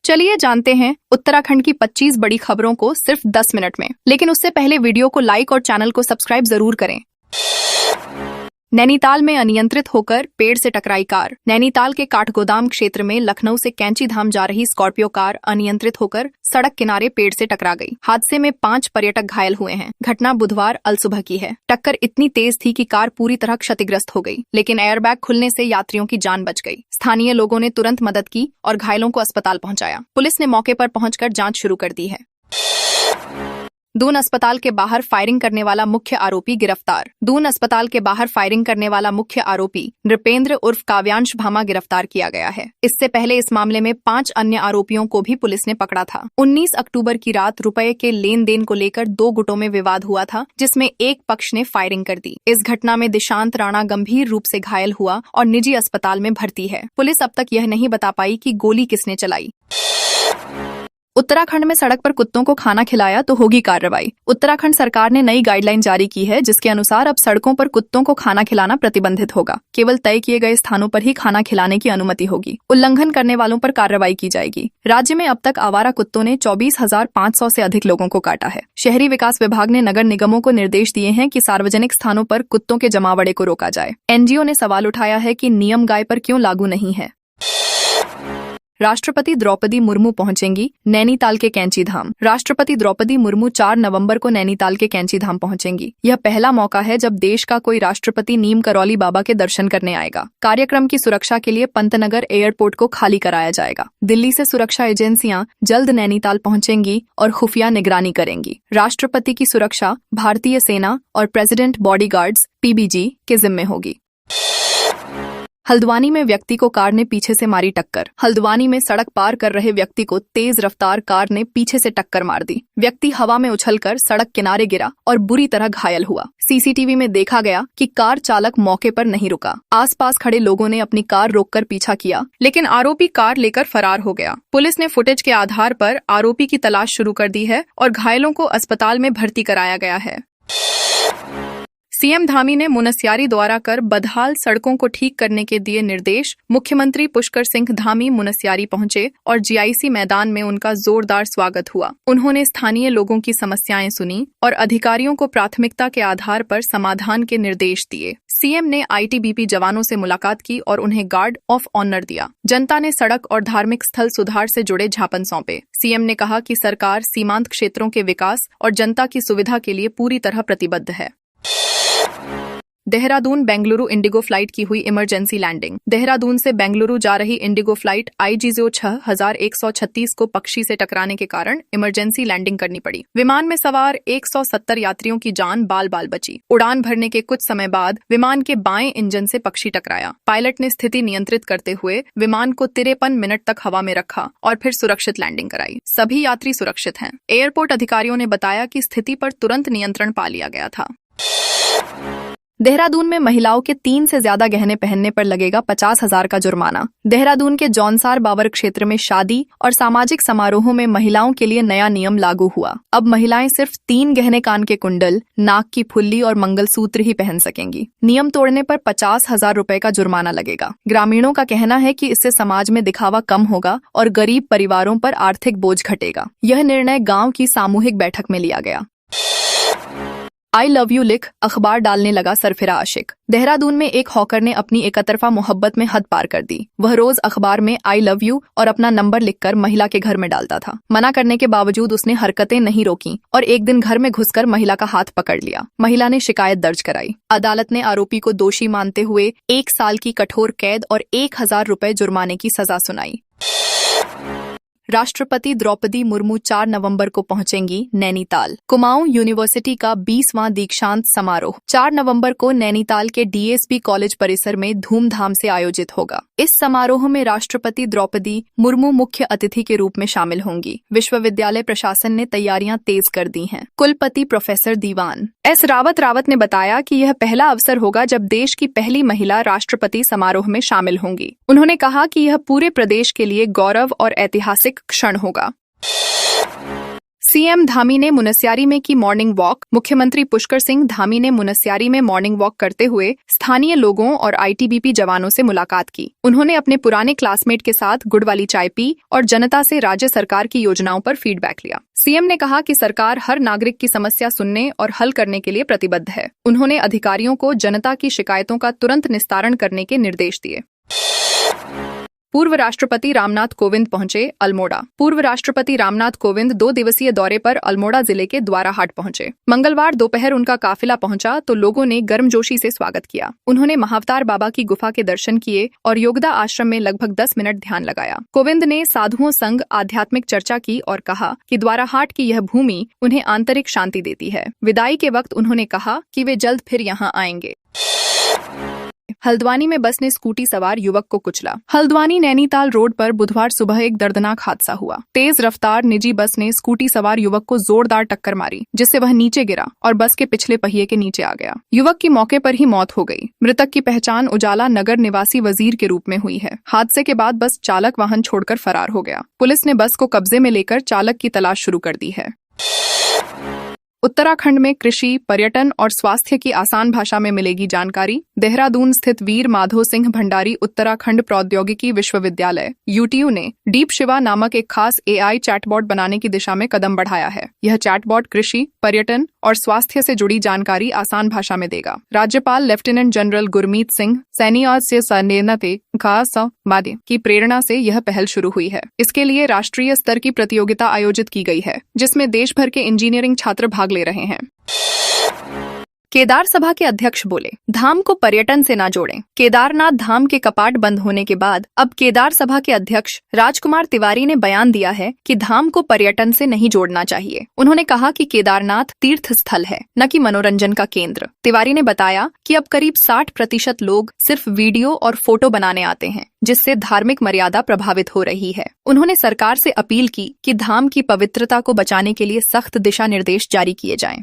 चलिए जानते हैं उत्तराखंड की 25 बड़ी खबरों को सिर्फ 10 मिनट में। लेकिन उससे पहले वीडियो को लाइक और चैनल को सब्सक्राइब जरूर करें। नैनीताल में अनियंत्रित होकर पेड़ से टकराई कार। नैनीताल के काठगोदाम क्षेत्र में लखनऊ से कैंची धाम जा रही स्कॉर्पियो कार अनियंत्रित होकर सड़क किनारे पेड़ से टकरा गई। हादसे में 5 पर्यटक घायल हुए हैं। घटना बुधवार अलसुबह की है। टक्कर इतनी तेज थी कि कार पूरी तरह क्षतिग्रस्त हो गई, लेकिन एयरबैग खुलने से यात्रियों की जान बच गई। स्थानीय लोगों ने तुरंत मदद की और घायलों को अस्पताल पहुंचाया। पुलिस ने मौके पर पहुंचकर जांच शुरू कर दी है। दून अस्पताल के बाहर फायरिंग करने वाला मुख्य आरोपी गिरफ्तार। दून अस्पताल के बाहर फायरिंग करने वाला मुख्य आरोपी नृपेंद्र उर्फ काव्यांश भामा गिरफ्तार किया गया है। इससे पहले इस मामले में 5 अन्य आरोपियों को भी पुलिस ने पकड़ा था। 19 अक्टूबर की रात रुपए के लेन देन को लेकर 2 गुटों में विवाद हुआ था, जिसमें एक पक्ष ने फायरिंग कर दी। इस घटना में दिशांत राणा गंभीर रूप से घायल हुआ और निजी अस्पताल में भर्ती है। पुलिस अब तक यह नहीं बता पाई कि गोली किसने चलाई। उत्तराखंड में सड़क पर कुत्तों को खाना खिलाया तो होगी कार्रवाई। उत्तराखंड सरकार ने नई गाइडलाइन जारी की है, जिसके अनुसार अब सड़कों पर कुत्तों को खाना खिलाना प्रतिबंधित होगा। केवल तय किए गए स्थानों पर ही खाना खिलाने की अनुमति होगी। उल्लंघन करने वालों पर कार्रवाई की जाएगी। राज्य में अब तक आवारा कुत्तों ने 24,500 से अधिक लोगों को काटा है। शहरी विकास विभाग ने नगर निगमों को निर्देश दिए हैं कि सार्वजनिक स्थानों पर कुत्तों के जमावड़े को रोका जाए। एनजीओ ने सवाल उठाया है कि नियम गाय पर क्यों लागू नहीं है। राष्ट्रपति द्रौपदी मुर्मू पहुंचेंगी नैनीताल के कैंची धाम। राष्ट्रपति द्रौपदी मुर्मू 4 नवंबर को नैनीताल के कैंची धाम पहुंचेंगी। यह पहला मौका है जब देश का कोई राष्ट्रपति नीम करौली बाबा के दर्शन करने आएगा। कार्यक्रम की सुरक्षा के लिए पंतनगर एयरपोर्ट को खाली कराया जाएगा। दिल्ली से सुरक्षा एजेंसियां जल्द नैनीताल पहुंचेंगी और खुफिया निगरानी करेंगी। राष्ट्रपति की सुरक्षा भारतीय सेना और प्रेसिडेंट बॉडीगार्ड्स (पीबीजी) के जिम्मे होगी। हल्द्वानी में व्यक्ति को कार ने पीछे से मारी टक्कर। हल्द्वानी में सड़क पार कर रहे व्यक्ति को तेज रफ्तार कार ने पीछे से टक्कर मार दी। व्यक्ति हवा में उछलकर सड़क किनारे गिरा और बुरी तरह घायल हुआ। सीसीटीवी में देखा गया कि कार चालक मौके पर नहीं रुका। आसपास खड़े लोगों ने अपनी कार रोककर पीछा किया, लेकिन आरोपी कार लेकर फरार हो गया। पुलिस ने फुटेज के आधार पर आरोपी की तलाश शुरू कर दी है और घायलों को अस्पताल में भर्ती कराया गया है। सीएम धामी ने मुनस्यारी द्वारा कर बदहाल सड़कों को ठीक करने के दिए निर्देश। मुख्यमंत्री पुष्कर सिंह धामी मुनस्यारी पहुंचे और जीआईसी मैदान में उनका जोरदार स्वागत हुआ। उन्होंने स्थानीय लोगों की समस्याएं सुनी और अधिकारियों को प्राथमिकता के आधार पर समाधान के निर्देश दिए। सीएम ने आईटीबीपी जवानों से मुलाकात की और उन्हें गार्ड ऑफ ऑनर दिया। जनता ने सड़क और धार्मिक स्थल सुधार से जुड़े ज्ञापन सौंपे। सीएम ने कहा कि सरकार सीमांत क्षेत्रों के विकास और जनता की सुविधा के लिए पूरी तरह प्रतिबद्ध है। देहरादून बेंगलुरु इंडिगो फ्लाइट की हुई इमरजेंसी लैंडिंग। देहरादून से बेंगलुरु जा रही इंडिगो फ्लाइट IGO 6136 को पक्षी से टकराने के कारण इमरजेंसी लैंडिंग करनी पड़ी। विमान में सवार 170 यात्रियों की जान बाल बाल बची। उड़ान भरने के कुछ समय बाद विमान के बाएं इंजन से पक्षी टकराया। पायलट ने स्थिति नियंत्रित करते हुए विमान को 53 मिनट तक हवा में रखा और फिर सुरक्षित लैंडिंग कराई। सभी यात्री सुरक्षित हैं। एयरपोर्ट अधिकारियों ने बताया कि स्थिति पर तुरंत नियंत्रण पा लिया गया था। देहरादून में महिलाओं के 3 से ज्यादा गहने पहनने पर लगेगा 50,000 का जुर्माना। देहरादून के जौनसार बावर क्षेत्र में शादी और सामाजिक समारोहों में महिलाओं के लिए नया नियम लागू हुआ। अब महिलाएं सिर्फ 3 गहने कान के कुंडल, नाक की फुल्ली और मंगलसूत्र ही पहन सकेंगी। नियम तोड़ने पर 50,000 रुपए का जुर्माना लगेगा। ग्रामीणों का कहना है कि इससे समाज में दिखावा कम होगा और गरीब परिवारों पर आर्थिक बोझ घटेगा। यह निर्णय गाँव की सामूहिक बैठक में लिया गया। आई लव यू लिख अखबार डालने लगा सरफिरा आशिक। देहरादून में एक हॉकर ने अपनी एकतरफा मोहब्बत में हद पार कर दी। वह रोज अखबार में आई लव यू और अपना नंबर लिखकर महिला के घर में डालता था। मना करने के बावजूद उसने हरकतें नहीं रोकी और एक दिन घर में घुसकर महिला का हाथ पकड़ लिया। महिला ने शिकायत दर्ज कराई। अदालत ने आरोपी को दोषी मानते हुए 1 साल की कठोर कैद और 1,000 रुपए जुर्माने की सजा सुनाई। राष्ट्रपति द्रौपदी मुर्मू 4 नवंबर को पहुंचेंगी नैनीताल। कुमाऊं यूनिवर्सिटी का 20वां दीक्षांत समारोह 4 नवंबर को नैनीताल के डीएसपी कॉलेज परिसर में धूमधाम से आयोजित होगा। इस समारोह में राष्ट्रपति द्रौपदी मुर्मू मुख्य अतिथि के रूप में शामिल होंगी। विश्वविद्यालय प्रशासन ने तैयारियां तेज कर दी हैं। कुलपति प्रोफेसर दीवान एस रावत ने बताया कि यह पहला अवसर होगा जब देश की पहली महिला राष्ट्रपति समारोह में शामिल होंगी। उन्होंने कहा कि यह पूरे प्रदेश के लिए गौरव और ऐतिहासिक क्षण होगा। सीएम धामी ने मुनस्यारी में की मॉर्निंग वॉक। मुख्यमंत्री पुष्कर सिंह धामी ने मुनस्यारी में मॉर्निंग वॉक करते हुए स्थानीय लोगों और आईटीबीपी जवानों से मुलाकात की। उन्होंने अपने पुराने क्लासमेट के साथ गुड़ वाली चाय पी और जनता से राज्य सरकार की योजनाओं पर फीडबैक लिया। सीएम ने कहा कि सरकार हर नागरिक की समस्या सुनने और हल करने के लिए प्रतिबद्ध है। उन्होंने अधिकारियों को जनता की शिकायतों का तुरंत निस्तारण करने के निर्देश दिए। पूर्व राष्ट्रपति रामनाथ कोविंद पहुंचे अल्मोड़ा। पूर्व राष्ट्रपति रामनाथ कोविंद 2 दिवसीय दौरे पर अल्मोड़ा जिले के द्वाराहाट पहुंचे। मंगलवार दोपहर उनका काफिला पहुंचा तो लोगों ने गर्मजोशी से स्वागत किया। उन्होंने महाअवतार बाबा की गुफा के दर्शन किए और योगदा आश्रम में लगभग 10 मिनट ध्यान लगाया। कोविंद ने साधुओं संग आध्यात्मिक चर्चा की और कहा कि द्वाराहाट की यह भूमि उन्हें आंतरिक शांति देती है। विदाई के वक्त उन्होंने कहा कि वे जल्द फिर यहाँ आएंगे। हल्द्वानी में बस ने स्कूटी सवार युवक को कुचला। हल्द्वानी नैनीताल रोड पर बुधवार सुबह एक दर्दनाक हादसा हुआ। तेज रफ्तार निजी बस ने स्कूटी सवार युवक को जोरदार टक्कर मारी, जिससे वह नीचे गिरा और बस के पिछले पहिए के नीचे आ गया। युवक की मौके पर ही मौत हो गई। मृतक की पहचान उजाला नगर निवासी वजीर के रूप में हुई है। हादसे के बाद बस चालक वाहन छोड़कर फरार हो गया। पुलिस ने बस को कब्जे में लेकर चालक की तलाश शुरू कर दी है। उत्तराखंड में कृषि, पर्यटन और स्वास्थ्य की आसान भाषा में मिलेगी जानकारी। देहरादून स्थित वीर माधो सिंह भंडारी उत्तराखंड प्रौद्योगिकी विश्वविद्यालय (यूटीयू) ने डीप शिवा नामक एक खास एआई चैटबॉट बनाने की दिशा में कदम बढ़ाया है। यह चैटबॉट कृषि, पर्यटन और स्वास्थ्य से जुड़ी जानकारी आसान भाषा में देगा। राज्यपाल लेफ्टिनेंट जनरल गुरमीत सिंह सैनी की प्रेरणा से यह पहल शुरू हुई है। इसके लिए राष्ट्रीय स्तर की प्रतियोगिता आयोजित की गई है, जिसमें देश भर के इंजीनियरिंग छात्र भाग ले रहे हैं। केदार सभा के अध्यक्ष बोले, धाम को पर्यटन से ना जोड़ें। केदारनाथ धाम के कपाट बंद होने के बाद अब केदार सभा के अध्यक्ष राजकुमार तिवारी ने बयान दिया है कि धाम को पर्यटन से नहीं जोड़ना चाहिए। उन्होंने कहा कि केदारनाथ तीर्थ स्थल है, न कि मनोरंजन का केंद्र। तिवारी ने बताया कि अब करीब 60% लोग सिर्फ वीडियो और फोटो बनाने आते हैं, जिससे धार्मिक मर्यादा प्रभावित हो रही है। उन्होंने सरकार से अपील की कि धाम की पवित्रता को बचाने के लिए सख्त दिशा निर्देश जारी किए जाएं।